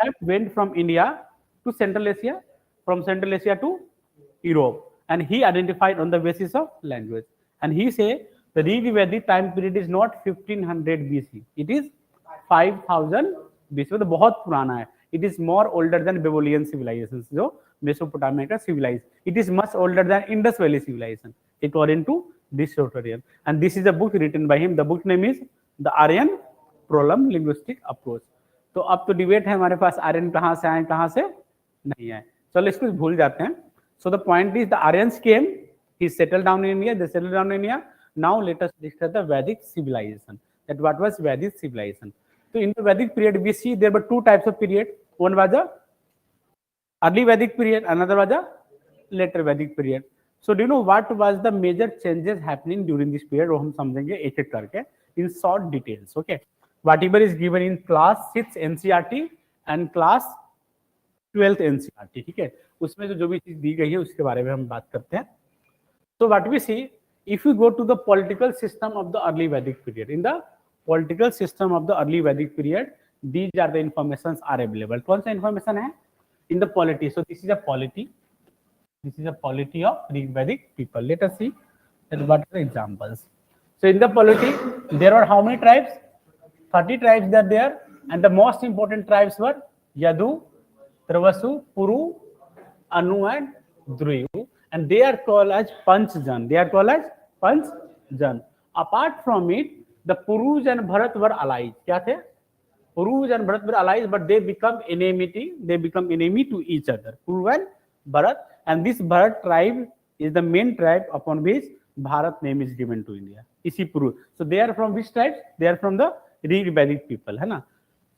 have went from India to Central Asia, from Central Asia to Europe, and he identified on the basis of language. And he say the Rig-Vedic time period is not 1500 BC, it is 5000 BC. मतलब बहुत पुराना है. It is more older than Babylonian civilizations, जो Mesopotamia का civilized. It is much older than Indus Valley civilization, according to this Editorial. And this is a book written by him. The book name is The Aryan Problem Linguistic Approach. तो अब तो debate है हमारे पास, आर्यन कहाँ से आए कहाँ से नहीं आए. चलो इसको भूल जाते हैं. So the point is the Aryans came, he settled down in India, they settled down in India. Now let us discuss the Vedic civilization. That what was Vedic civilization. So in the Vedic period we see there were two types of period. One was the early Vedic period, another was the later Vedic period. So do you know what was the major changes happening during this period? वो हम समझेंगे एक एक करके in short details. Okay. Whatever is given in class 6 NCERT and class 12th NCERT, ठीक है, उसमें जो भी चीज दी गई है उसके बारे में हम बात करते हैं. So what we see, if you go to the political system of the early Vedic period, in the political system of the early Vedic period, these are the informations are available. कौन सा information है? In the polity. So this is a polity. This is a polity of Vedic people. Let us see that what are the examples. So in the polity, there are how many tribes? 30 tribes that there, and the most important tribes were Yadu, Travasu, Puru, Anu, and Dhruyu, and they are called as Panchjan. They are called as Panchjan. Apart from it, the Purus and Bharat were allies. क्या थे? Purus and Bharat were allies, but they become enmity. They become enemy to each other. Puru and Bharat, and this Bharat tribe is the main tribe upon which Bharat name is given to India. इसी Puru. So they are from which tribes? They are from the Rig-Vedic people, है ना?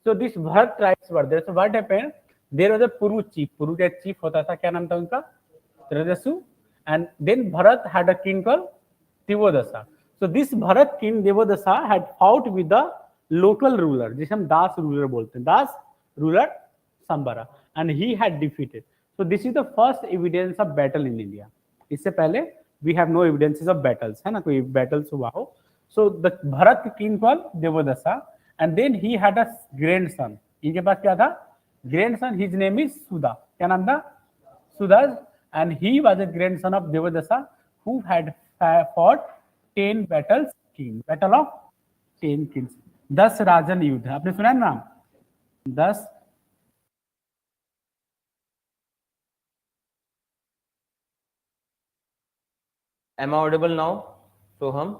So this Bharat tribes were there. So what happened? There was a Puru chief. Puru का chief होता था, क्या नाम था उनका? Tradasu. And then Bharat had a king called Tivodasa. So this Bharat king Devodasa had fought with the local ruler, जिसे हम दास ruler बोलते हैं, दास ruler Sambara, and he had defeated. So this is the first evidence of battle in India. इससे पहले we have no evidences of battles, है ना, कोई battles हुआ हो. So the Bharat king called Devodasa, and then he had a grandson. इनके पास क्या था? Grandson. His name is Sudha. क्या नाम था? Sudha, and he was a grandson of Devodasa who had fought 10 battles king. Battle of 10 kings. 10 राजन युद्ध. आपने सुना है नाम? 10. Am I audible now? Soham?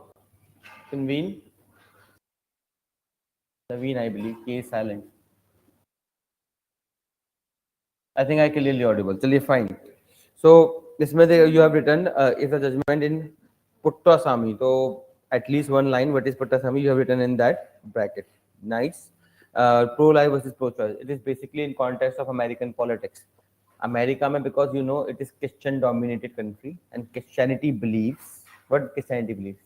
Convene? Naveen, I believe. K is silent. I think I clearly audible. Chaliye, fine. So, इसमें you have written is a judgment in Puttaswamy. So, at least one line, what is Puttaswamy, you have written in that bracket. Nice. Pro-life versus pro-choice. It is basically in context of American politics. America में, because you know it is Christian dominated country and Christianity believes, what Christianity believes?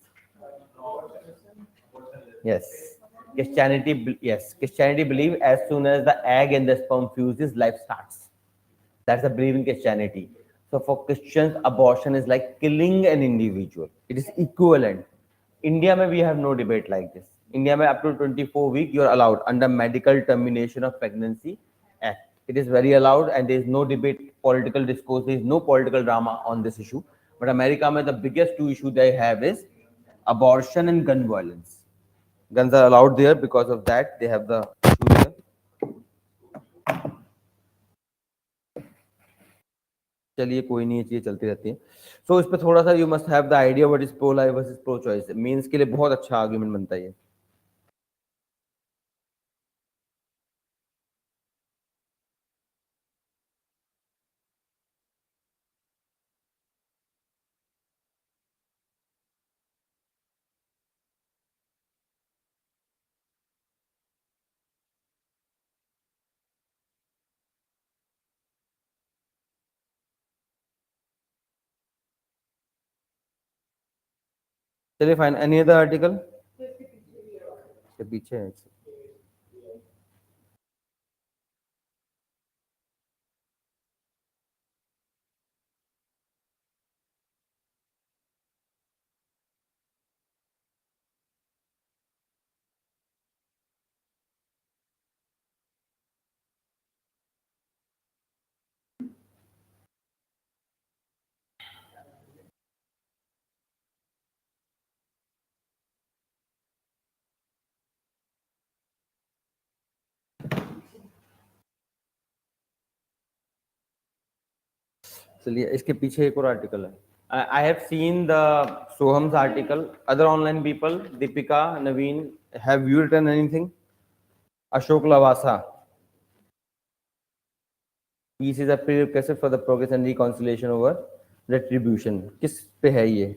Yes. Christianity believes as soon as the egg and the sperm fuses, life starts. That's a belief in Christianity. So for Christians, abortion is like killing an individual. It is equivalent. India mein we have no debate like this. India mein up to 24 weeks you are allowed under medical termination of pregnancy act. It is very allowed and there is no debate, political discourse, there is no political drama on this issue. But America mein the biggest two issues they have is abortion and gun violence. Guns are allowed there, because of that they have the issue there. चलिए कोई नहीं, चीजें चलती रहती हैं. सो इस पे थोड़ा सा you must have the idea what is pro life versus pro choice. Mains के लिए बहुत अच्छा आर्गुमेंट बनता है ये. चलिए फाइन. Any other article? इसके पीछे है. चलिए इसके पीछे एक और आर्टिकल है. I have seen the Soham's article. Other online people, Deepika, Naveen, have you written anything? Ashok Lavasa. Peace is a prerequisite for the progress and reconciliation over retribution. किस पे है ये?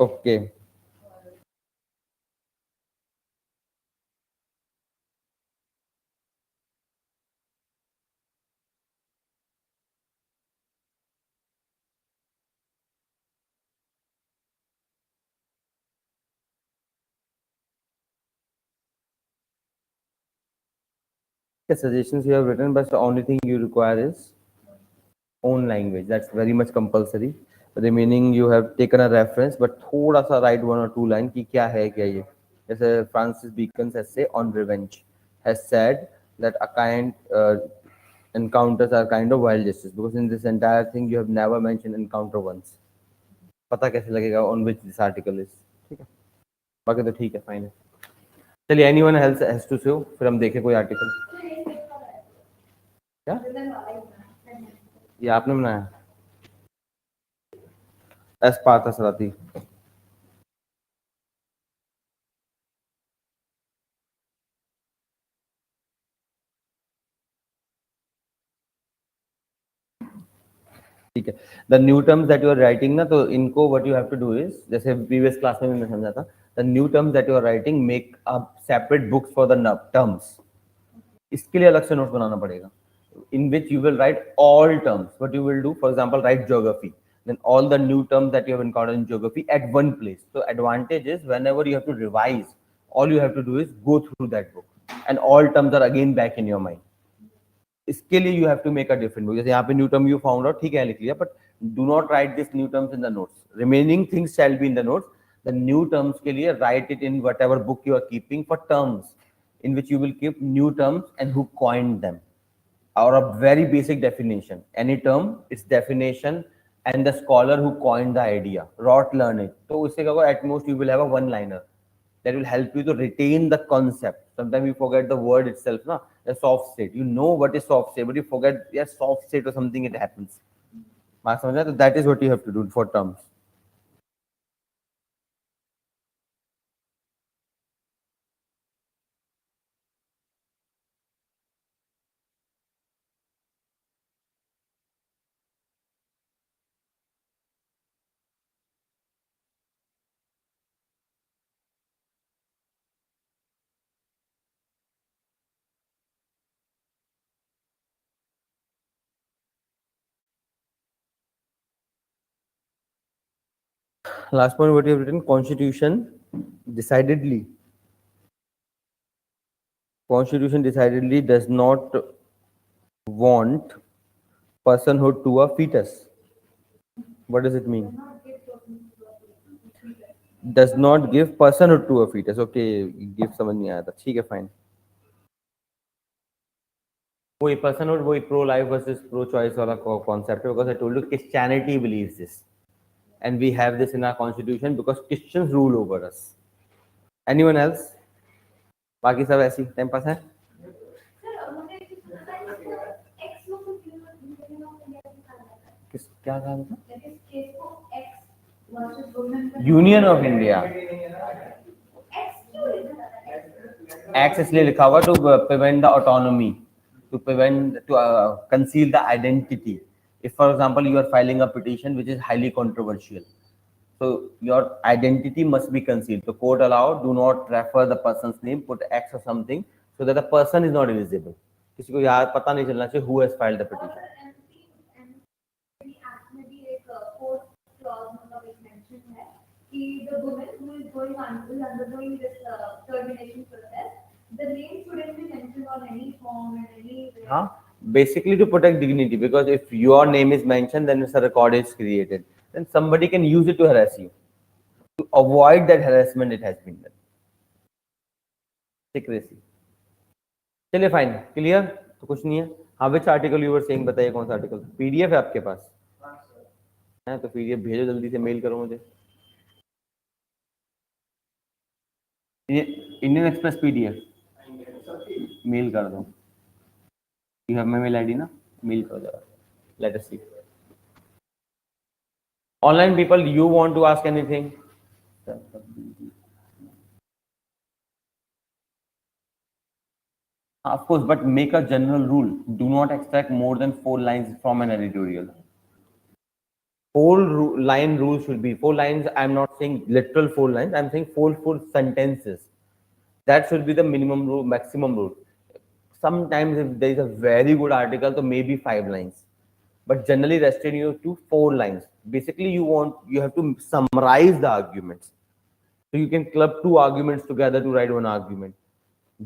Okay. The suggestions you have written, but the only thing you require is own language. That's very much compulsory. Remaining you have taken a reference, but थोड़ा सा write 1 or 2 line कि क्या है क्या ये. जैसे Francis Bacon's essay on revenge has said that a kind encounters are kind of wild justice, because in this entire thing you have never mentioned encounter once. पता कैसे लगेगा on which this article is? ठीक है. बाकी तो ठीक है, fine है. चलिए, anyone else has to say, फिर हम देखें कोई आर्टिकल. क्या ये आपने बनाया? एस पार्थ असराती. ठीक है. The new terms that you are writing ना, तो इनको what you have to do is, जैसे प्रीवियस क्लास में मैंने समझा था, the new terms that you are writing make a separate books for the terms. इसके लिए अलग से नोट्स बनाना पड़ेगा, in which you will write all terms. What you will do, for example, write geography, then all the new terms that you have encountered in geography at one place. So advantage is whenever you have to revise, all you have to do is go through that book and all terms are again back in your mind. इसके लिए you have to make a different book. जैसे यहाँ पे new term you found out, ठीक है लिख लिया, but do not write this new terms in the notes. Remaining things shall be in the notes. The new terms के लिए write it in whatever book you are keeping for terms, in which you will keep new terms and who coined them, or a very basic definition. Any term, its definition, and the scholar who coined the idea. Rot learn it. So उससे क्या होगा, at most you will have a one-liner that will help you to retain the concept. Sometimes you forget the word itself, na? The soft state. You know what is soft state, but you forget, yes, soft state or something, it happens. बात समझ रहे? So that is what you have to do for terms. Last point, what you have written, constitution decidedly does not want personhood to a fetus. What does it mean? Does not give personhood to a fetus. Okay, give समझ नहीं आया था, ठीक है, fine. वही personhood, वही pro life versus pro choice वाला concept है, because I told you Christianity believes this, and we have this in our constitution because Christians rule over us. Anyone else? बाकी सब ऐसी टाइम पास है. किस क्या कहा था? Union of India. एक्ट इसलिए लिखा हुआ to prevent the autonomy, to prevent, to conceal the identity. If for example you are filing a petition which is highly controversial, so your identity must be concealed. So court allowed, do not refer the person's name, put X or something, so that the person is not eligible. किसी को यार पता नहीं चलना चाहिए who has filed the petition. The woman who is undergoing this termination process, the name shouldn't be mentioned on any form and any. Basically to protect dignity, because if your name is mentioned, then a record is created, then somebody can use it to harass you. To avoid that harassment, it has been done. Secrecy. चलिए fine, clear, तो कुछ नहीं है. हाँ, which article you were saying, बताइए कौन सा article. PDF है आपके पास? है तो पीडीएफ भेजो, जल्दी से मेल करो मुझे. Indian express PDF. मेल कर दो. You have my mail ID ना? Mail कर दो. Let us see. Online people, you want to ask anything? Of course, but make a general rule. Do not extract more than 4 lines from an editorial. Line rule should be 4 lines. I'm not saying literal 4 lines. I'm saying four full sentences. That should be the minimum rule, maximum rule. Sometimes if there is a very good article, so maybe 5 lines. But generally restrict you to 4 lines. Basically, you have to summarize the arguments. So you can club 2 arguments together to write one argument.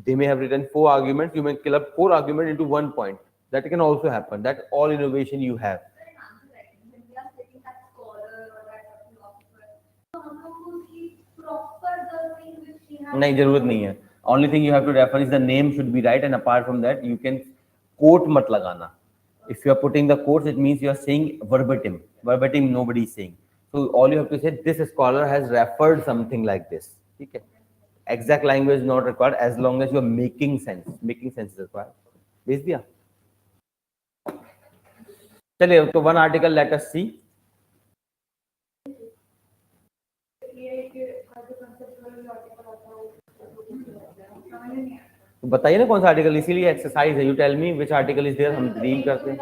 They may have written 4 arguments. You may club 4 arguments into 1 point. That can also happen. That's all innovation you have. नहीं जरूरत नहीं है. Only thing you have to refer is the name should be right, and apart from that, you can quote मत लगाना. If you are putting the quotes, it means you are saying verbatim. Verbatim, nobody is saying. So all you have to say, this scholar has referred something like this. Okay. Exact language is not required as long as you are making sense. Making sense is required. भेज दिया. चलिए तो one article let us see. तो बताइए ना कौन सा article, इसीलिए एक्सरसाइज है. You tell me which article is there, हम रीड करते हैं.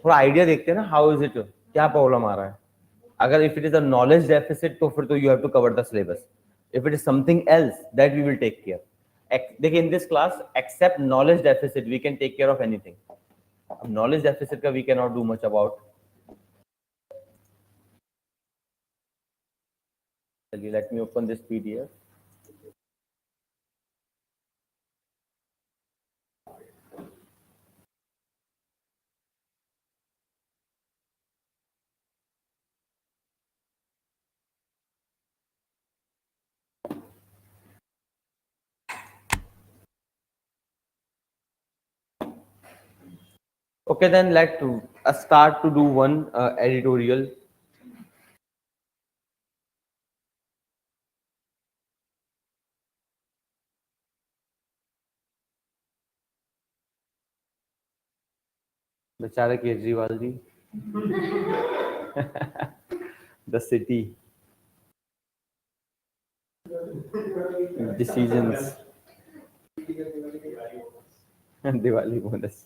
थोड़ा आइडिया देखते हैं ना, हाउ इज इट, क्या प्रॉब्लम आ रहा है. अगर if it is a knowledge deficit तो फिर तो you have to cover the syllabus. If it is something else that we will take care. देखिए in this class except knowledge deficit we can take care of anything. अब knowledge deficit का we can not do much about. चलिए let me open this PDF. Okay, then let us start to do one editorial. बेचारे Kejriwal ji. The city decisions. Diwali bonus.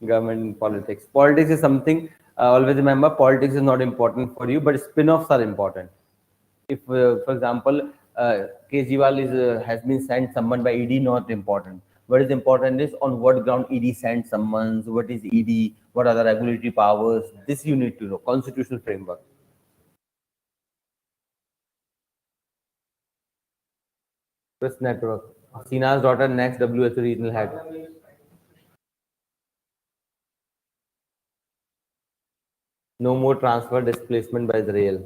Government politics. Politics is something. Always remember, politics is not important for you, but spin-offs are important. If, for example, Kejriwal has been sent someone by ED, not important. What is important is on what ground ED sent summons. What is ED? What are the regulatory powers? This you need to know. Constitutional framework. Press network. Sina's daughter next WHO regional head. No more transfer displacement by Israel.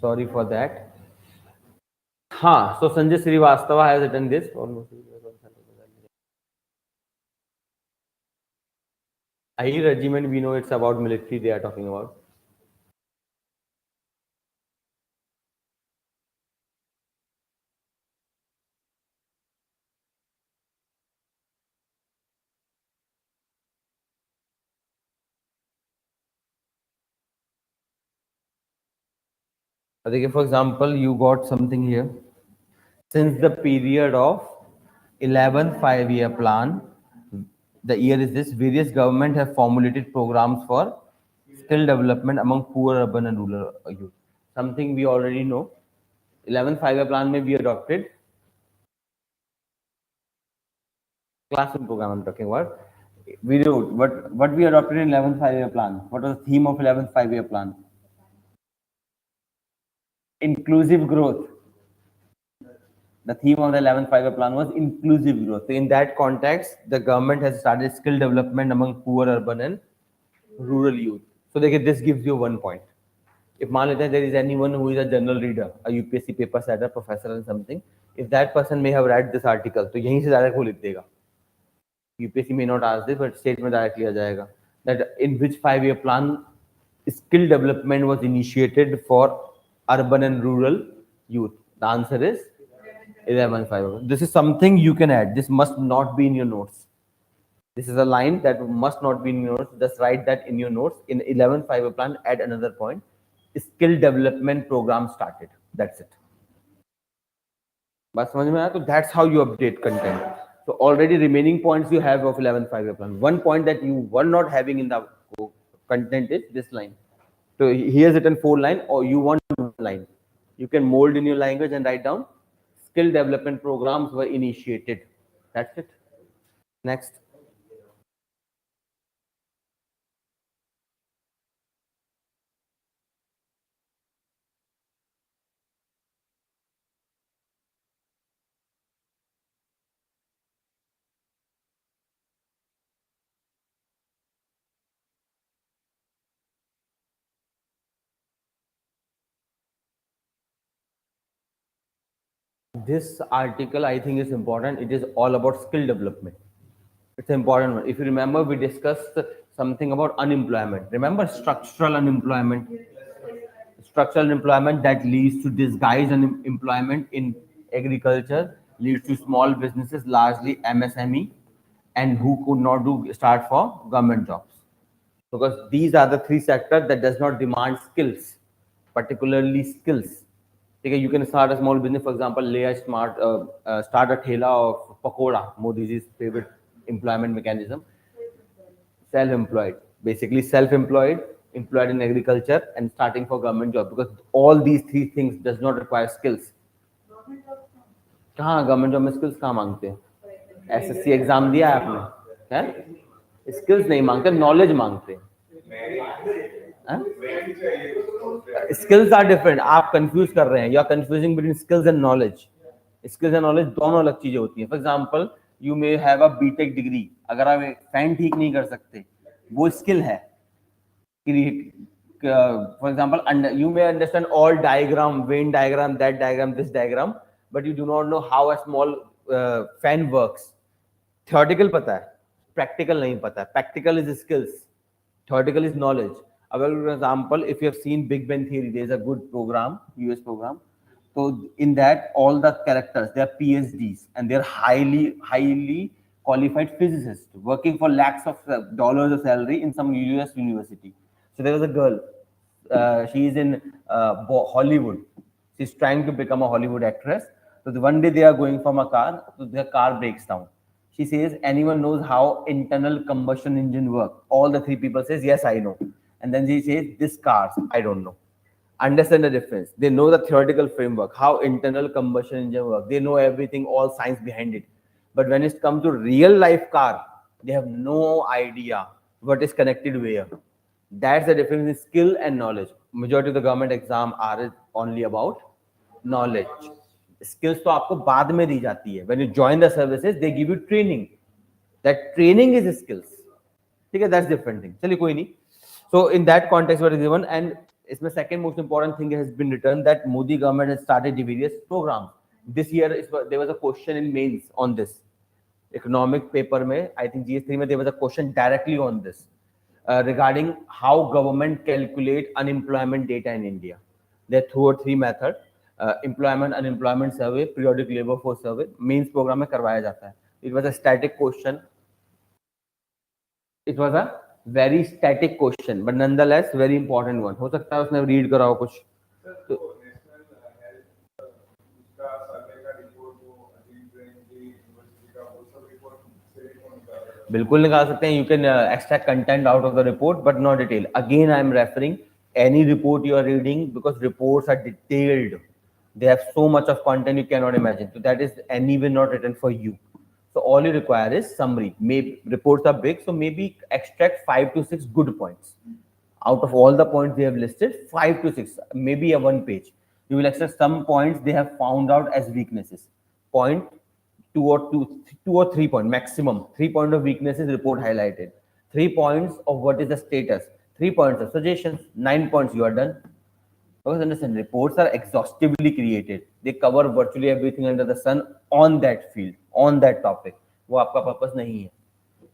Sorry for that. हाँ, so Sanjay Srivastava has written this. I regiment, we know it's about military they are talking about. देखिए, for example, you got something here. Since the period of 11th 5-year plan, the year is this, various government have formulated programs for skill development among poor urban and rural youth. Something we already know. 11th 5-year plan may be adopted. Classroom program I'm talking about. We do what we adopted in 11th 5-year plan. What was the theme of 11th 5-year plan? Inclusive growth. The theme of the 11th 5-year plan was inclusive growth. So in that context, the government has started skill development among poor urban and rural youth. So this gives you 1 point. If there is anyone who is a journal reader, a UPSC paper setter, professor and something, if that person may have read this article, तो यहीं से direct वो लिख देगा. UPSC may not ask this, but state में directly आ जाएगा. That in which 5-year plan skill development was initiated for urban and rural youth. The answer is 11th 5-year. This is something you can add. This must not be in your notes. This is a line that must not be in your notes. Just write that in your notes. In 11th 5-year plan, add another point. Skill development program started. That's it. But that's how you update content. So already remaining points you have of 11th 5-year plan. 1 point that you were not having in the content is this line. So here's written 4 line, or you want 1 line. You can mold in your language and write down skill development programs were initiated. That's it. Next. This article I think is important. It is all about skill development. It's an important one. If you remember, we discussed something about unemployment. Remember structural unemployment? Structural unemployment that leads to disguised unemployment in agriculture, leads to small businesses, largely MSME, and who could not start for government jobs. Because these are the 3 sectors that does not demand skills, particularly skills. Okay, you can start a small business, for example, start a thela of pakoda, Modi's favorite employment mechanism. Self-employed, basically self-employed, employed in agriculture, and starting for government job, because all these 3 things does not require skills. कहाँ government job में skills कहाँ मांगते हैं? SSC exam दिया है आपने, है skills नहीं मांगते, नॉलेज मांगते हैं. Skills are different. आप कंफ्यूज कर रहे हैं. You are confusing between skills and knowledge. Skills and knowledge दोनों अलग चीजें होती हैं. For example, you may have a BTech degree. अगर आप फैन ठीक नहीं कर सकते, वो स्किल है. For example, you may understand all diagram, Venn diagram, that diagram, this diagram, but you do not know how a small fan works. Theoretical पता है, practical नहीं पता है. Practical is skills, theoretical is knowledge. For example, if you have seen Big Bang Theory, there is a good program, US program. So in that, all the characters, they are PhDs, and they are highly qualified physicists working for lakhs of dollars of salary in some US university. So there was a girl. She is in Hollywood. She's trying to become a Hollywood actress. So one day they are going from a car. So their car breaks down. She says, anyone knows how internal combustion engine work? All the 3 people says, yes, I know. And then she says, this cars, I don't know. Understand the difference. They know the theoretical framework, how internal combustion engine work. They know everything, all science behind it. But when it comes to real life car, they have no idea what is connected where. That's the difference in skill and knowledge. Majority of the government exam are only about knowledge. Skills तो आपको बाद में दी जाती है. When you join the services, they give you training. That training is skills. ठीक है, that's different thing. चलिए कोई नहीं. So in that context, what is given, and इसमें second most important thing has been written that Modi government has started the various programs. This year there was a question in mains on this. Economic paper mein, I think GS3 mein there was a question directly on this regarding how government calculate unemployment data in India. There are 2 or 3 methods. Employment, unemployment survey, periodic labor force survey, mains program में करवाया जाता है. It was a static question. It was a very static question, but nonetheless very important one. हो सकता है उसने read करा हो कुछ. तो बिल्कुल निकाल सकते हैं. You can extract content out of the report, but not detail. Again, I am referring any report you are reading because reports are detailed. They have so much of content you cannot imagine. So that is anyway not written for you. So all you require is summary. Maybe reports are big, so maybe extract 5 to 6 good points. Out of all the points they have listed, 5 to 6, maybe a 1 page. You will extract some points they have found out as weaknesses. Point 2 or 3 points maximum. 3 points of weaknesses report highlighted. 3 points of what is the status. 3 points of suggestions. 9 points you are done. Because understand, reports are exhaustively created. They cover virtually everything under the sun on that field, on that topic. वो आपका purpose नहीं है.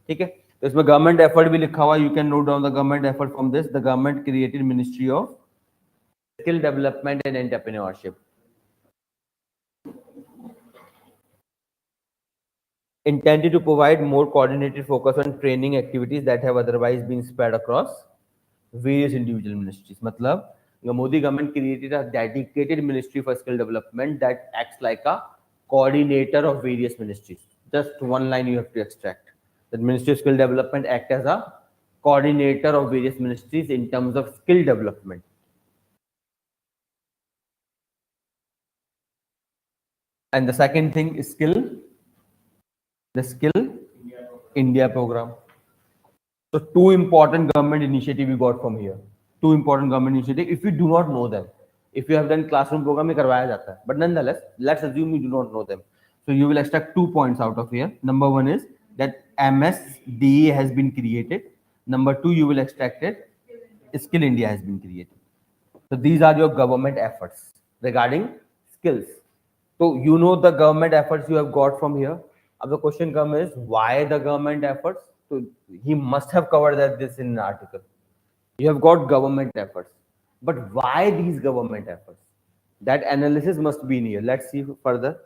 ठीक है. तो इसमें government effort भी लिखा हुआ. You can note down the government effort from this. The government created Ministry of Skill Development and Entrepreneurship. Intended to provide more coordinated focus on training activities that have otherwise been spread across various individual ministries. मतलब the Modi government created a dedicated ministry for skill development that acts like a coordinator of various ministries. Just one line you have to extract. The Ministry of Skill Development act as a coordinator of various ministries in terms of skill development. And the second thing is the Skill India program. So 2 important government initiatives we got from here. 2 important government initiatives. If you do not know them, if you have done classroom program में करवाया जाता है, but nonetheless, let's assume you do not know them. So you will extract 2 points out of here. Number 1 is that MSDA has been created. Number 2, you will extract it. Skill India has been created. So these are your government efforts regarding skills. So you know the government efforts you have got from here. Now the question comes is why the government efforts? So he must have covered this in an article. You have got government efforts, but why these government efforts? That analysis must be in here. Let's see further.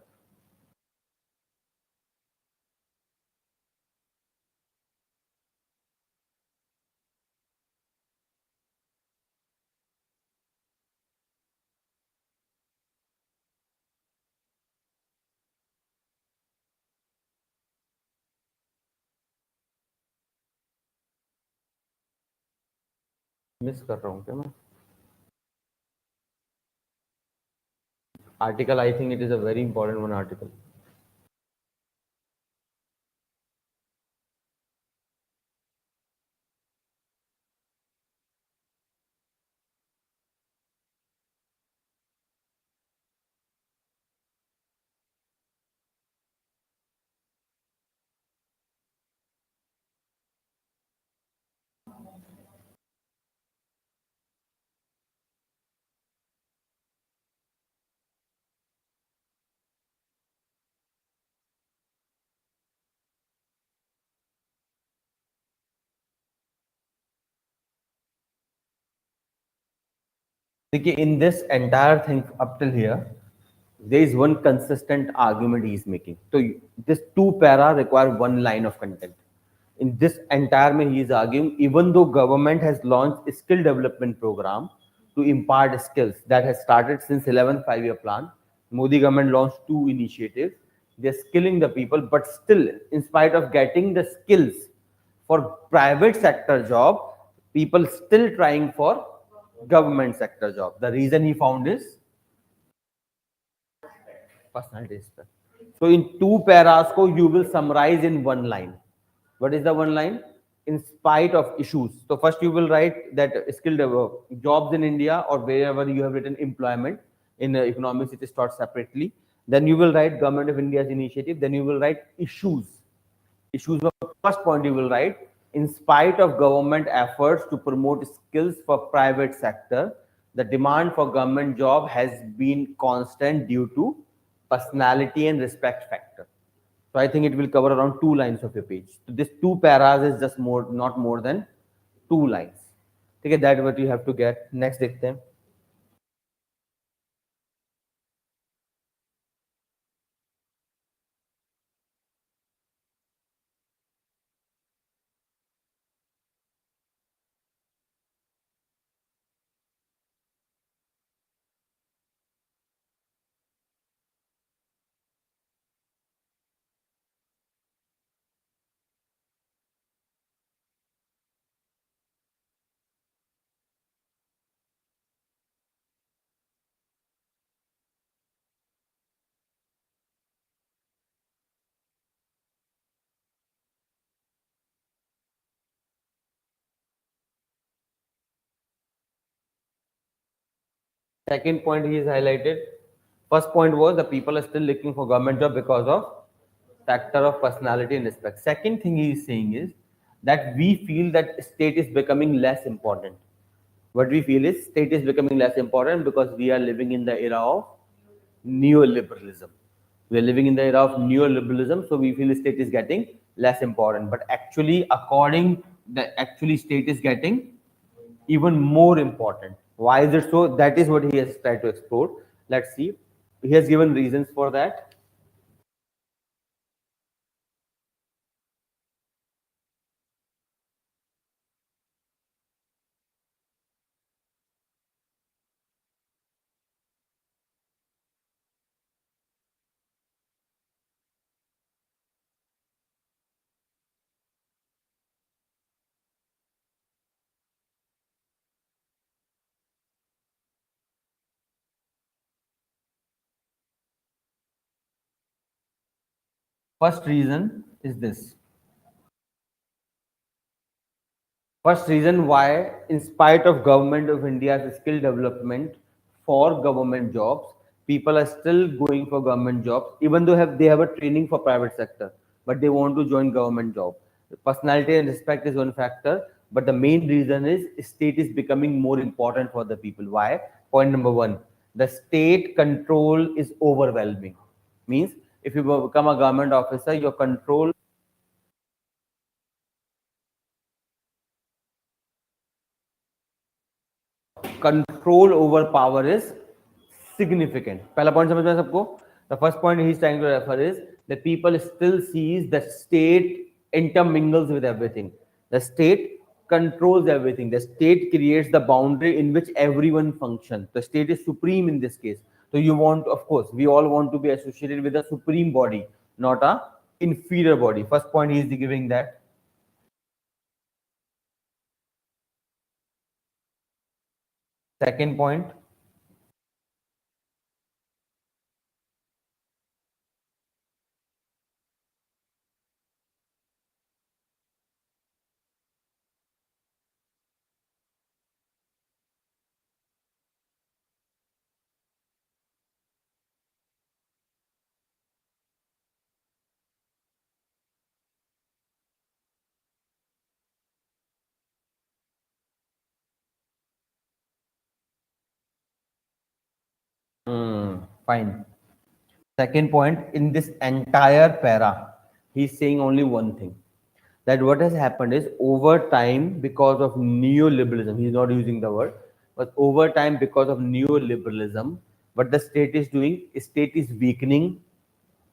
Miss कर रहा हूँ क्या मैं? Article, I think it is a very important one article. In this entire thing up till here, there is one consistent argument he is making. So this 2 para require 1 line of content. In this entire he is arguing, even though government has launched a skill development program to impart skills that has started since 11th 5-year plan, Modi government launched 2 initiatives. They're skilling the people, but still, in spite of getting the skills for private sector job, people still trying for government sector job. The reason he found is personality aspect. So in 2 paras you will summarize in 1 line. What is the 1 line? In spite of issues. So first you will write that skill jobs in India or wherever you have written employment. In economics it is taught separately. Then you will write government of India's initiative. Then you will write issues. Issues of first point you will write, in spite of government efforts to promote skills for private sector, the demand for government job has been constant due to personality and respect factor. So I think it will cover around 2 lines of your page. So this 2 paras is just more, not more than 2 lines. Okay, that's what you have to get. Next, देखते हैं. Second point he is highlighted. First point was the people are still looking for government job because of factor of personality and respect. Second thing he is saying is that we feel that state is becoming less important. What we feel is state is becoming less important because we are living in the era of neoliberalism. We are living in the era of neoliberalism, so we feel state is getting less important. But actually, according the actually state is getting even more important. Why is it so? That is what he has tried to explore. Let's see. He has given reasons for that. First reason is this. First reason why, in spite of Government of India's skill development for government jobs, people are still going for government jobs, even though they have a training for private sector, but they want to join government job. Personality and respect is one factor, but the main reason is state is becoming more important for the people. Why? Point number one, the state control is overwhelming. Means if you become a government officer, your control over power is significant. पहला point समझ में सबको? The first point he is trying to refer is that people still sees the state intermingles with everything. The state controls everything. The state creates the boundary in which everyone functions. The state is supreme in this case. So you want, of course, we all want to be associated with a supreme body, not a inferior body. First point he is giving that. Second point, fine. Second point, in this entire para, he's saying only one thing, that what has happened is over time, because of neoliberalism, he's not using the word, but over time, because of neoliberalism, what the state is doing, state is weakening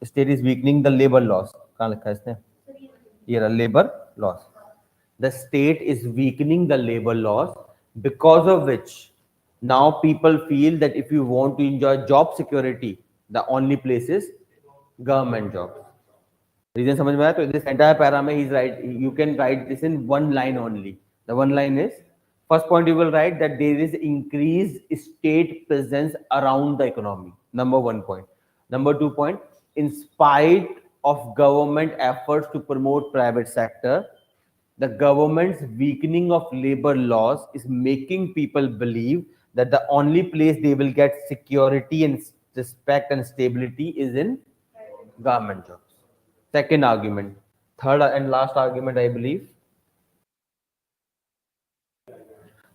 the labor laws. कहाँ लिखा है इसने? Here, labor laws. The state is weakening the labor laws, because of which now people feel that if you want to enjoy job security, the only place is government jobs. Reason समझ में आया? तो this entire para में he's right. You can write this in one line only. The one line is, first point you will write that there is increased state presence around the economy. Number one point. Number 2 point, in spite of government efforts to promote private sector, the government's weakening of labor laws is making people believe that the only place they will get security and respect and stability is in government jobs. Second argument. Third and last argument, I believe.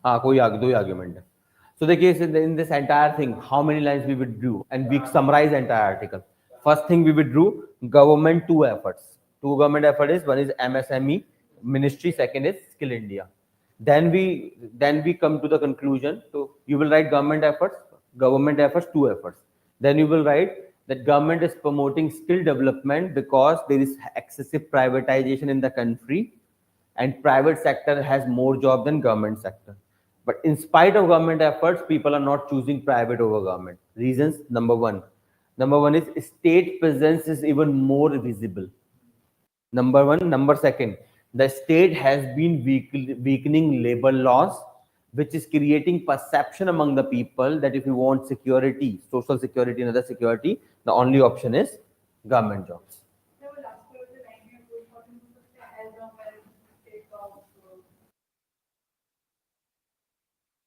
कोई दो ही argument है. So the case in this entire thing, how many lines we withdrew, and we summarize the entire article. First thing we withdrew, government two efforts. Two government effort is, one is MSME ministry, second is Skill India. Then we come to the conclusion. So you will write government efforts, two efforts. Then you will write that government is promoting skill development because there is excessive privatization in the country, and private sector has more job than government sector. But in spite of government efforts, people are not choosing private over government. Reasons: number one is state presence is even more visible. Number one. Number second, the state has been weakening labor laws, which is creating perception among the people that if you want security, social security and other security, the only option is government jobs.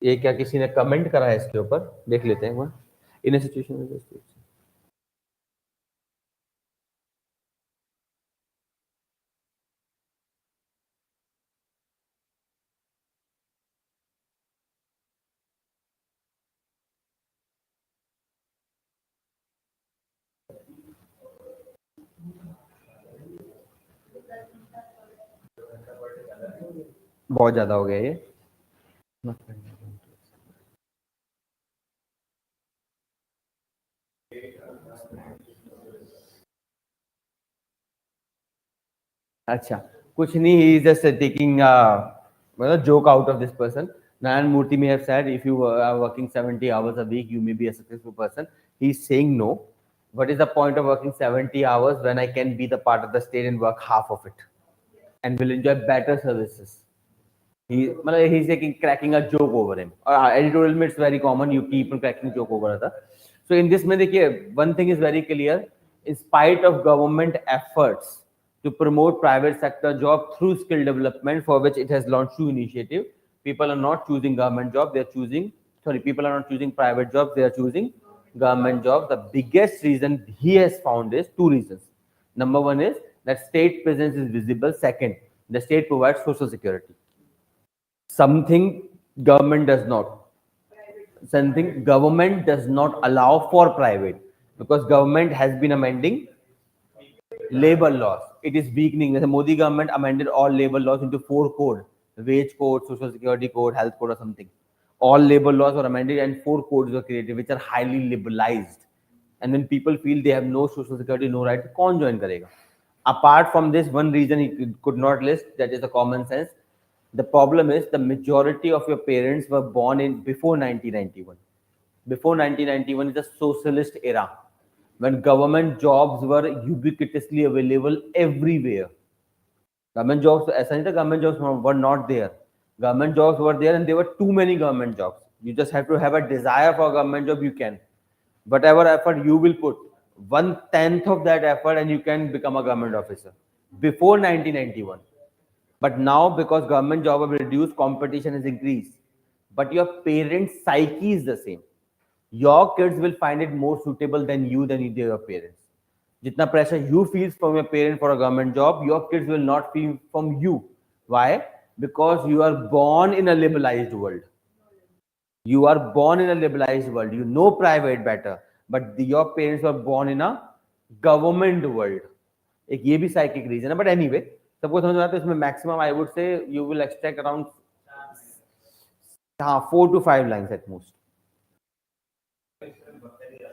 ये क्या किसी ने comment करा है इसके ऊपर? देख लेते हैं वहाँ. इन अ सिचुएशन बहुत ज्यादा हो गया ये. अच्छा, कुछ नहीं, he is just taking a joke out of this person. Nayan Murthy may have said, if you are working 70 hours a week, you may be a successful person. He is saying no. What is the point of working 70 hours when I can be the part of the state and work half of it and will enjoy better services? He's cracking a joke over him. Editorial में it's very common, you keep on cracking joke over other. So in this में देखिए, one thing is very clear. In spite of government efforts to promote private sector job through skill development, for which it has launched two initiatives, people are not choosing government job. People are not choosing private jobs. They are choosing government jobs. The biggest reason he has found is two reasons. Number one is that state presence is visible. Second, the state provides social security. Something government does not. Something government does not allow for private, because government has been amending labor laws. It is weakening. The Modi government amended all labor laws into 4 codes: wage code, social security code, health code, or something. All labor laws were amended and 4 codes were created, which are highly liberalized. And when people feel they have no social security, no right, कौन join करेगा? Apart from this, one reason he could not list, that is the common sense. The problem is the majority of your parents were born in before 1991. Before 1991 is the socialist era, when government jobs were ubiquitously available everywhere. Government jobs, ऐसा नहीं था government jobs were not there. Government jobs were there, and there were too many government jobs. You just have to have a desire for a government job. You can, whatever effort you will put, 1/10 of that effort, and you can become a government officer. Before 1991. But now, because government job have reduced, competition has increased. But your parents' psyche is the same. Your kids will find it more suitable than your parents. Jitna pressure you feel from your parent for a government job, your kids will not feel from you. Why? Because you are born in a liberalized world. You are born in a liberalized world. You know private better, but your parents were born in a government world. एक ये भी psychic reason है, but anyway, सबको समझ में आता है. इसमें maximum I would say you will extract around 4 to 5 lines at most.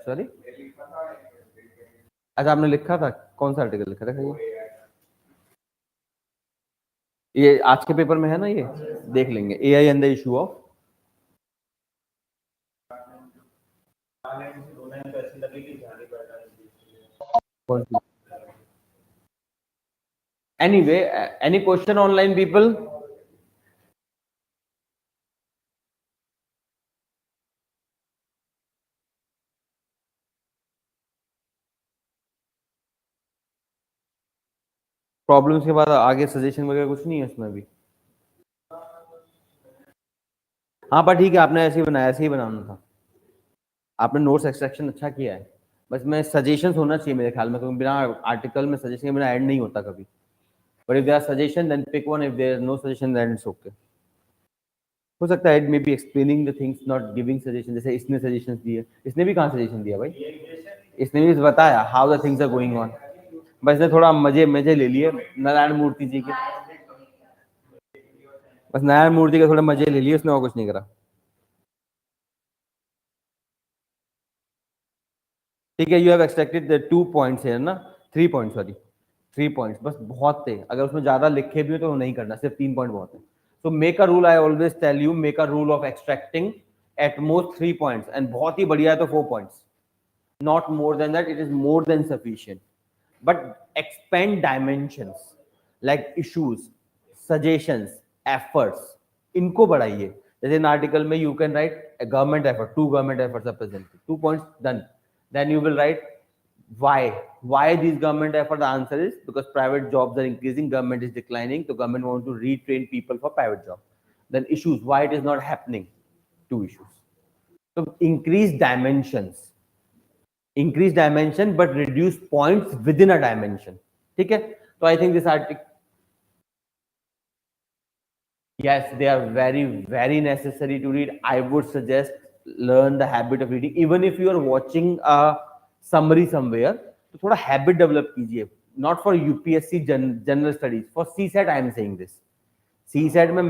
Sorry? अच्छा, आपने लिखा था? कौन सा आर्टिकल लिखा था? ये आज के पेपर में है ना, ये देख लेंगे. AI and the issue of anyway, any question online, people? Problems के बाद आगे सजेशन वगैरह कुछ नहीं है इसमें भी. हाँ, पर ठीक है, आपने ऐसे ही बनाया, ऐसे ही बनाना था. आपने नोट्स एक्सट्रैक्शन अच्छा किया है. बस मैं सजेशंस होना चाहिए मेरे ख्याल में, क्योंकि बिना आर्टिकल में सजेशन के बिना ऐड नहीं होता कभी. But if there are suggestion then pick one, if there is no suggestion then it's okay. हो सकता है may be explaining the things not giving suggestion, जैसे इसने सजेशंस दिए, इसने भी कहाँ सजेशन दिया भाई, इसने भी बताया how the things are going on, बस इसने थोड़ा मजे मजे ले लिए नारायण मूर्ति जी के, बस नारायण मूर्ति के थोड़े मजे ले लिए उसने, और कुछ नहीं करा। ठीक है, you have extracted the 2 points है ना, 3 पॉइंट्स, सॉरी 3 पॉइंट्स, बस बहुत थे, अगर उसमें ज्यादा लिखे भी हो तो नहीं करना, सिर्फ 3 पॉइंट बहुत है। So make a rule, I always tell you, make a rule of extracting at most 3 points, and बहुत ही बढ़िया है तो 4 points, not more than that, it is more than sufficient. But expand dimensions like issues, suggestions, efforts, इनको बढ़ाइए। जैसे in article में you can write a government effort, 2 government efforts are presented, 2 points done. Then you will write why these government effort. The answer is because private jobs are increasing, government is declining, so government want to retrain people for private job. Then issues, why it is not happening, 2 issues. So increase dimension but reduce points within a dimension. ठीक है, so I think this article, yes, they are very necessary to read. I would suggest learn the habit of reading, even if you are watching a summary somewhere, तो थोड़ा habit develop कीजिए, not for UPSC general studies, for CSAT I am saying this. CSAT में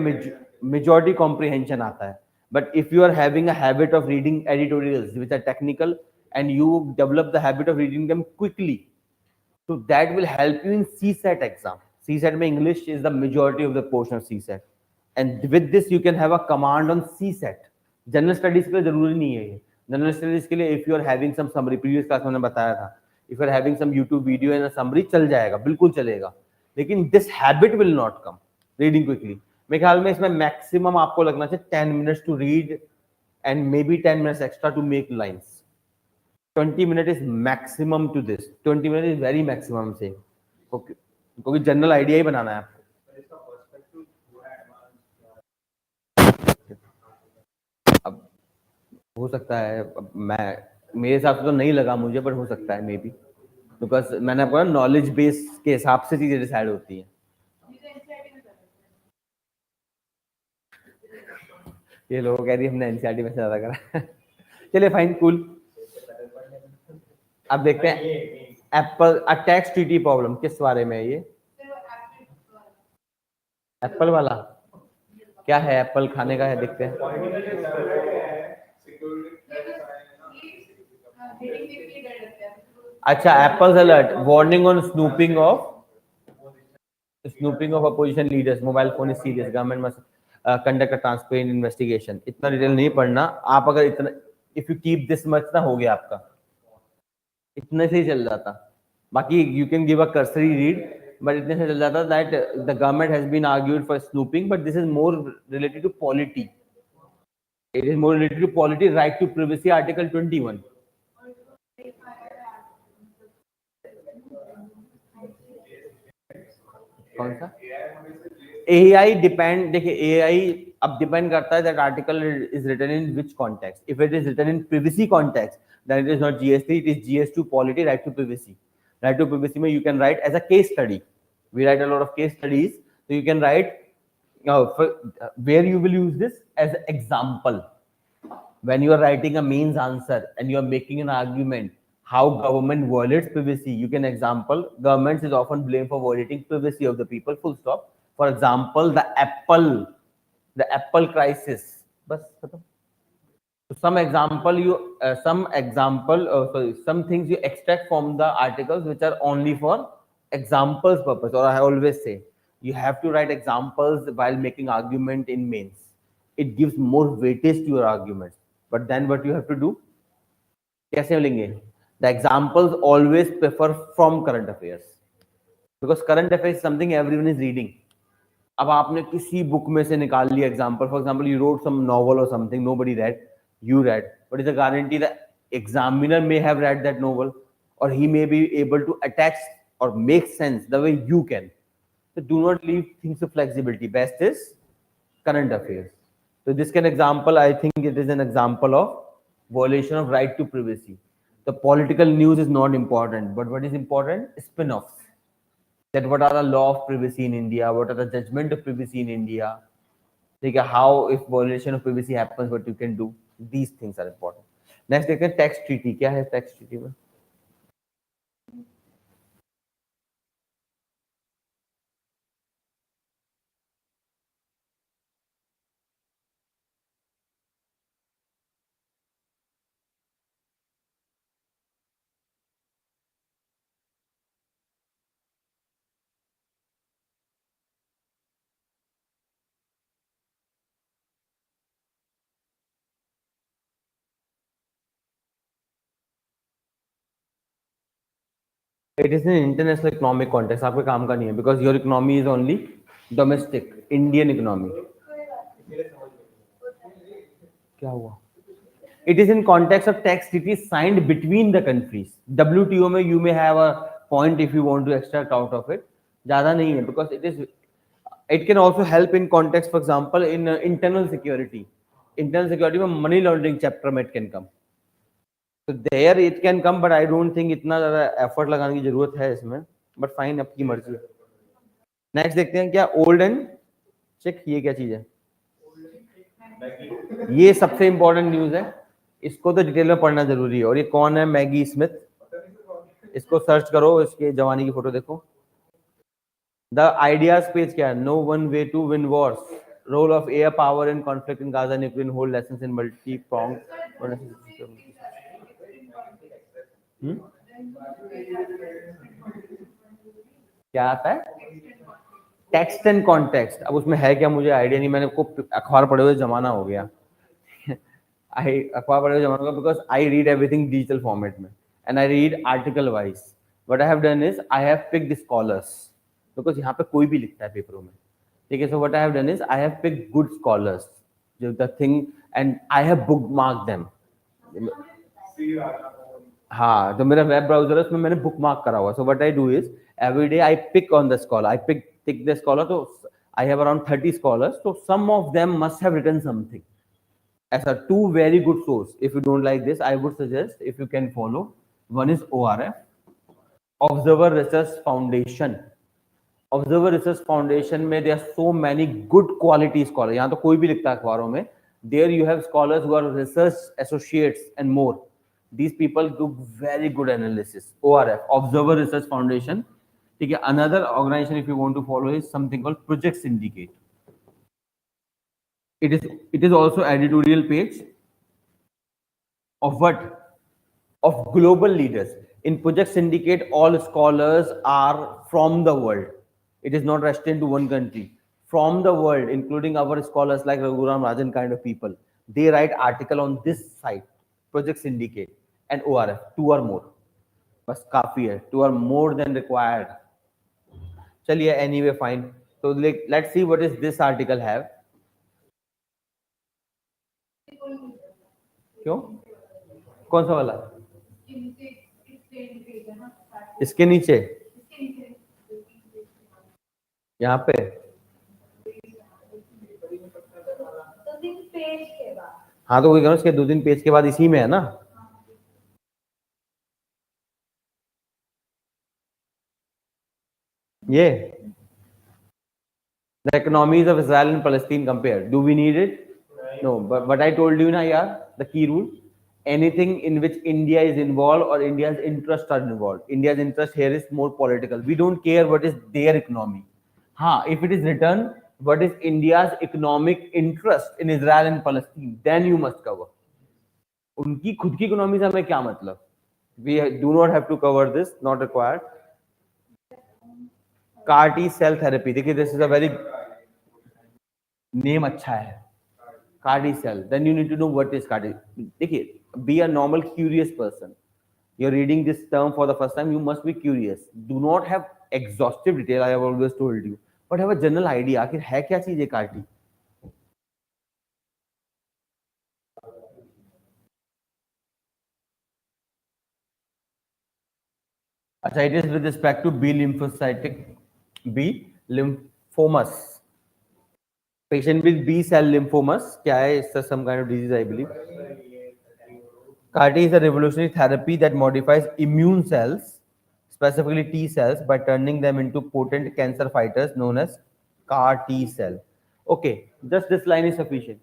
majority comprehension आता है, but if you are having a habit of reading editorials which are technical and you develop the habit of reading them quickly, so that will help you in CSET exam. CSET में English is the majority of the portion of CSET, and with this you can have a command on CSET. General studies के लिए जरूरी नहीं है ये, general studies के लिए if you are having some summary, previous class में मैंने बताया था, if you are having some YouTube video and summary चल जाएगा, बिल्कुल चलेगा, लेकिन this habit will not come reading quickly. मेरे ख्याल में इसमें मैक्सिमम आपको लगना चाहिए 10 minutes to read and may be 10 minutes extra to make lines. 20 minutes is maximum to this, 20 minutes is very maximum से, क्योंकि जनरल आइडिया ही बनाना है आपको। अब हो सकता है, मैं मेरे हिसाब से तो नहीं लगा मुझे, पर हो सकता है मे बी, बिकॉज मैंने आपको नॉलेज बेस के हिसाब से चीजें डिसाइड होती हैं। ये लोग कह रही है हमने एनसीईआरटी में से ज्यादा करा। चलिए फाइन, कूल। अब देखते हैं एप्पल टैक्स ट्रीटी प्रॉब्लम, किस बारे में है ये? एप्पल वाला क्या है? एप्पल खाने का है, देखते हैं। अच्छा, apples alert warning on snooping of opposition leaders, mobile phone is serious, government must conduct a transparent investigation. इतना डिटेल नहीं पढ़ना आप, अगर इतना if you keep this much ना हो गया आपका, इतने से ही चल जाता। बाकी you can give a cursory read, but इतने से चल जाता that the government has been argued for snooping, but this is more related to polity, it is more related to polity, right to privacy, article 21। कौन सा? AI depend, देखिए AI अब depend करता है that article is written in which context. If it is written in privacy context, then it is not GS3, it is GS2 polity, right to privacy. Right to privacy में you can write as a case study. We write a lot of case studies, so you can write where you will use this as an example. When you are writing a means answer and you are making an argument how government violates privacy, you can example government is often blamed for violating privacy of the people. Full stop. For example, the Apple crisis. बस खत्म। Some things you extract from the articles which are only for examples purpose, or I always say you have to write examples while making argument in mains. It gives more weightage to your arguments. But then what you have to do, कैसे लेंगे? The examples always prefer from current affairs, because current affairs is something everyone is reading. अब आपने किसी book में से निकाल लिया example, for example you wrote some novel or something, nobody read, you read, but is a guarantee the examiner may have read that novel, or he may be able to attach or make sense the way you can. So do not leave things to flexibility. Best is current affairs. So this can example, I think it is an example of violation of right to privacy. The political news is not important, but what is important? Spin-offs. That what are the law of privacy in India, what are the judgment of privacy in India. ठीक है, how if violation of privacy happens, what you can do, these things are important. Next देखते हैं tax treaty, क्या है tax treaty में? It is an international economic context. आपके काम का नहीं है, because your economy is only domestic, Indian economy. क्या हुआ? It is in context of tax treaties signed between the countries. WTO में you may have a point if you want to extract out of it. ज़्यादा नहीं है, because it can also help in context, for example, in internal security. Internal security में money laundering chapter में it can come. So there it can come, but I don't think इतना ज़्यादा effort लगाने की जरूरत है इसमें. But fine, आपकी मर्जी है. Next देखते हैं क्या old and check, ये क्या चीज़ है? ये सबसे important news है. इसको तो डिटेल में पढ़ना जरूरी है. और ये कौन है? Maggi Smith. इसको सर्च करो, इसके जवानी की फोटो देखो. The ideas पेज क्या है? No one way to win wars. Role of air power in conflict in Gaza and Ukraine, hold lessons in multi-pronged. क्या आता है? Text and context. अब उसमें है क्या मुझे आइडिया नहीं, मैंने को अखबार पढ़े हुए जमाना हो गया. अखबार पढ़े हुए जमाना हो गया, because I read everything digital format में and I read article wise. What I have done is I have picked scholars, because यहाँ पे कोई भी लिखता है पेपरों में. ठीक है, so what I have done is I have picked good scholars, जो the thing, and I have bookmark them. हाँ, तो मेरा वेब ब्राउजर है, उसमें मैंने बुक मार्क करा हुआ. सो what I do is every day I pick on the scholar. I pick the scholar. So I have around 30 scholars. So some of them must have written something. As a two very good source. If you don't like this, I would suggest if you can follow. One is ORF, Observer Research Foundation. Observer Research Foundation में there are so many good quality scholars. यहाँ तो कोई भी लिखता है अखबारों में. There you have scholars who are research associates and more. These people do very good analysis. ORF, Observer Research Foundation. ठीक है. Another organization if you want to follow is something called Project Syndicate. It is also editorial page of what? Of global leaders. In Project Syndicate, all scholars are from the world. It is not restricted to one country. From the world, including our scholars like Raghuram Rajan kind of people. They write article on this site, Project Syndicate and ORF, 2 or more. बस काफी है, 2 or more than required. चलिए, anyway fine. So let's see what is this article have. क्यों? कौन सा वाला? इसके नीचे, यहाँ पे. हाँ, तो वही करो, इसके 2-3 पेज के बाद इसी में है ना. ये the economies of Israel and Palestine compared. Do we need it? No. But what I told you now, yeah, the key rule: anything in which India is involved or India's interests are involved. India's interest here is more political. We don't care what is their economy. हाँ, if it is written what is India's economic interest in Israel and Palestine, then you must cover. उनकी खुद की economy से हमें क्या मतलब? We do not have to cover this. Not required. CAR T cell therapy. देखिए, this is a very name अच्छा है. CAR T cell. Then you need to know what is CAR T. देखिए, be a normal curious person. You're reading this term for the first time. You must be curious. Do not have exhaustive detail. I have always told you. But have a general idea. आखिर है क्या चीज है CAR T? अच्छा, it is with respect to B lymphomas. Patient with B cell lymphomas, क्या है? It's some kind of disease, I believe. CAR T is a revolutionary therapy that modifies immune cells, specifically T cells, by turning them into potent cancer fighters known as CAR T cell. Okay, just this line is sufficient.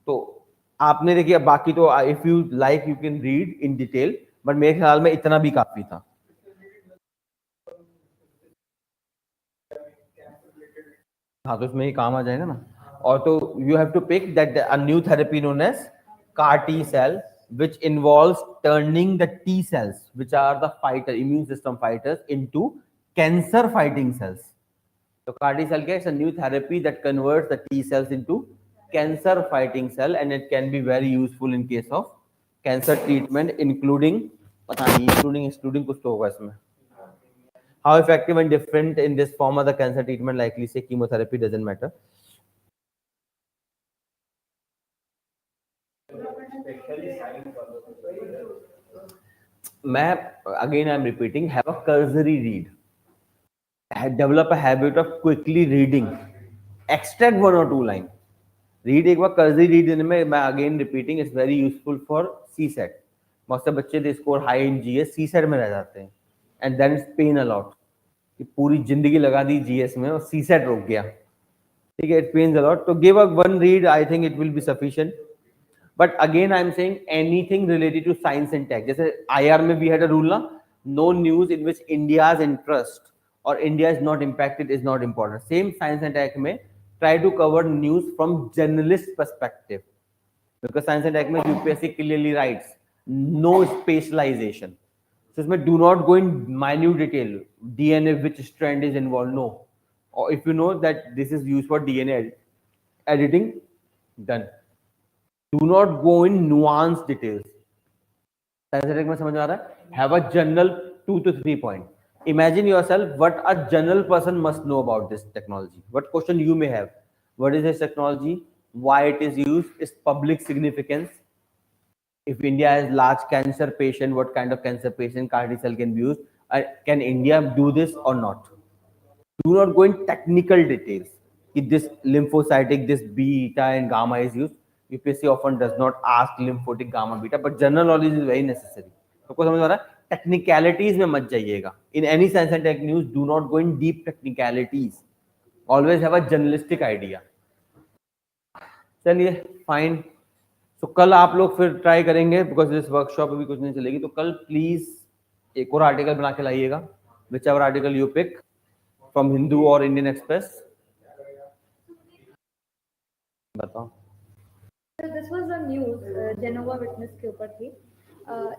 तो आपने देखिए, बाकी तो if you like you can read in detail, but मेरे ख्याल में इतना भी काफी था. हाँ, तो इसमें ही काम आ जाएगा ना. और तो you have to pick that a new therapy known as CAR T cell, which involves turning the T cells, which are the fighter immune system fighters, into cancer fighting cells. So CAR T cell is a new therapy that converts the T cells into cancer fighting cell, and it can be very useful in case of cancer treatment, including पता नहीं including excluding कुछ तो होगा इसमें. How effective and different in this form of the cancer treatment, likely say chemotherapy, doesn't matter. Again I'm repeating, have a cursory read. Develop a habit of quickly reading. Extract 1 or 2 lines. Read एक बार cursory read देने में, मैं again repeating, it's very useful for CSET. बहुत से बच्चे they score high in GS, CSET में रह जाते हैं, and then it's pain a lot. कि पूरी जिंदगी लगा दी GS में और CSET रुक गया. ठीक है, it pains a lot. So give up one read, I think it will be sufficient. But again I'm saying anything related to science and tech. जैसे IR में we had a rule ना, no news in which India's interest or India is not impacted is not important. Same science and tech में try to cover news from journalist perspective, because science and tech में UPSC clearly writes no specialization. So इसमें do not go in minute detail, DNA which strand is involved, no. Or if you know that this is used for DNA editing, done. Do not go in nuanced details. Science and tech में समझ में आ रहा है? Have a general 2 to 3 point. Imagine yourself what a general person must know about this technology. What question you may have? What is this technology? Why it is used? Its public significance. If India has large cancer patient, what kind of cancer patient CAR T cell can be used? Can India do this or not? Do not go in technical details. If this lymphocytic, this beta and gamma is used. UPSC often does not ask lymphocytic gamma beta, but general knowledge is very necessary. सबको समझ आ रहा है? Technicalities में मत जाइएगा. In any science and tech news, do not go in deep technicalities. Always have a journalistic idea. चलिए, fine. So कल आप लोग फिर ट्राई करेंगे, because this workshop अभी कुछ नहीं चलेगी, तो कल प्लीज एक और आर्टिकल बना के लाइएगा, whichever article you pick from Hindu or Indian Express. बताओ. This was the news, Genova witness के ऊपर थी.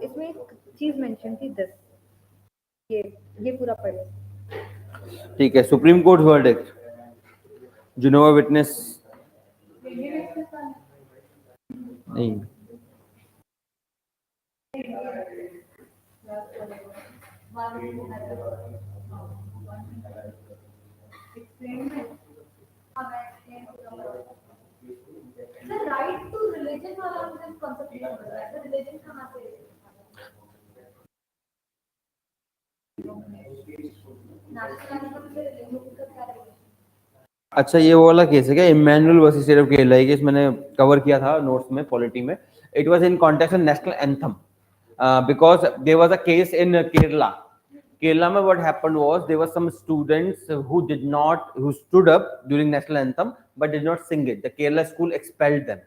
इसमें एक चीज मेंशन थी, this ये पूरा पढ़िए. ठीक है. Supreme Court verdict, Jehovah witness नहीं. The right to religion वाला मुझे concept नहीं समझ रहा है. Religion कहाँ से? अच्छा, ये वो वाला केस है क्या? Emmanuel versus State of Kerala, ये केस मैंने कवर किया था नोट्स में, पॉलिटी में. It was in context of national anthem, because there was a case in Kerala. Kerala में what happened was there were some students who stood up during national anthem but did not sing it. The Kerala school expelled them.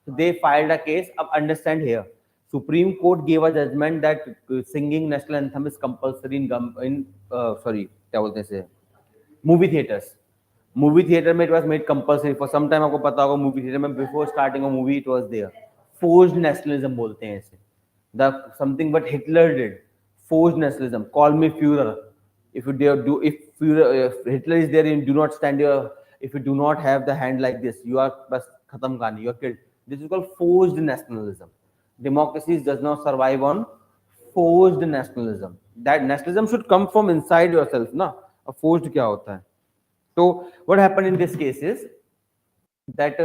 So they filed a case. अब understand here, Supreme Court gave a judgment that singing national anthem is compulsory in क्या बोलते हैं इसे, movie theaters. Movie theater में it was made compulsory for some time. आपको पता होगा movie theater में before starting a movie it was there. Forced nationalism बोलते हैं इसे. Something what Hitler did. Forced nationalism. Call me Führer. If Hitler is there, and do not stand here. If you do not have the hand like this, you are bas khatam kani. You are killed. This is called forced nationalism. Democracy does not survive on forced nationalism. That nationalism should come from inside yourself, na? A forced क्या होता है? So what happened in this case is that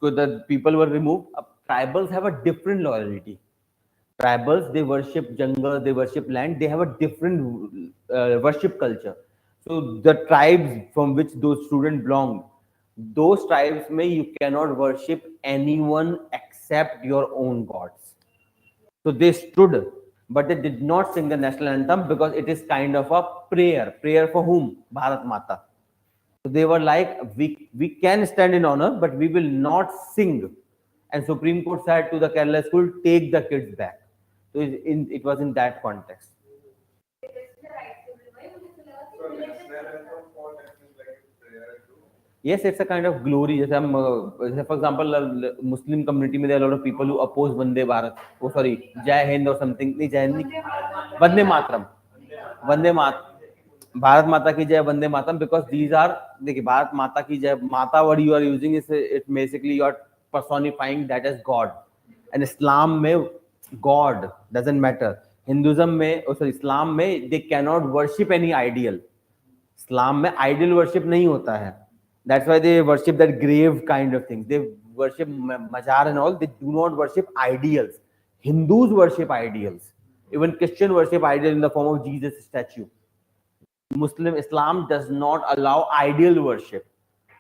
the people were removed. Tribals have a different loyalty. Tribals, they worship jungle, they worship land, they have a different worship culture. So the tribes from which those students belong, those tribes may you cannot worship anyone except your own gods. So they stood, but they did not sing the national anthem because it is kind of a prayer. Prayer for whom? Bharat Mata. So they were like, we can stand in honor, but we will not sing. And Supreme Court said to the Kerala school, take the kids back. So it was in that context. Yes, it's a kind of glory. जैसे हम, for example, Muslim community में there are a lot of people who oppose Vande Bharat. Oh, sorry, Jai Hind or something. नहीं, Jai Hind नहीं. Vande Mataram. Vande Mataram. Bharat माता की जय, Vande Mataram, because these are, देखिए, भारत माता की जय, माता word you are using is it basically you are personifying that as God. And Islam में God doesn't matter. Hinduism में, oh sorry, Islam में they cannot worship any ideal. Islam में ideal worship नहीं होता है. That's why they worship that grave kind of things. They worship mazar and all. They do not worship ideals. Hindus worship ideals. Even Christian worship ideal in the form of Jesus statue. Muslim Islam does not allow ideal worship.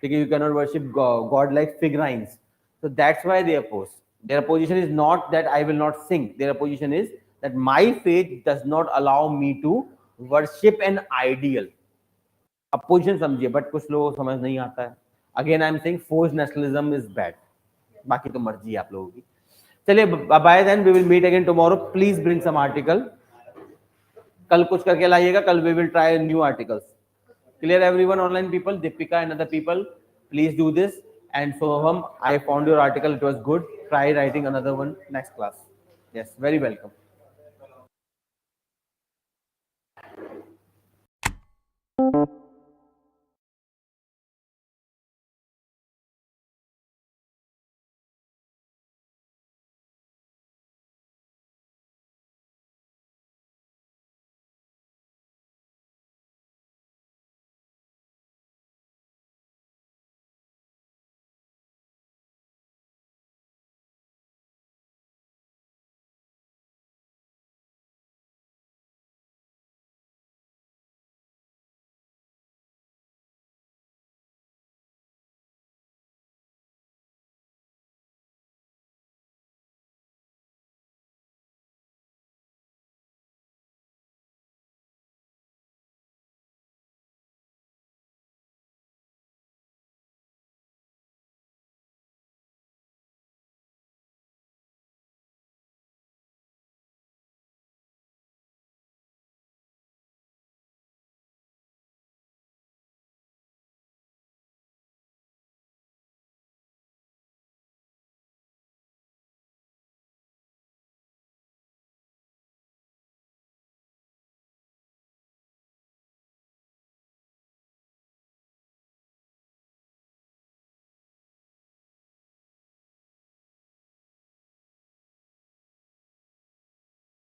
Because you cannot worship God like figurines. So that's why they oppose. Their opposition is not that I will not sing. Their opposition is that my faith does not allow me to worship an ideal. Opposition समझिए, but कुछ लोगों को समझ नहीं आता है. Again, I'm saying forced nationalism is bad. बाकी तो मर्जी है आप लोगों की. चलिए, bye then. We will meet again tomorrow. Please bring some article. कल कुछ करके लाइएगा. कल we will try new articles. Clear everyone, online people, Deepika and other people, please do this. And Soham, I found your article, it was good. Try writing another one next class. Yes, very welcome.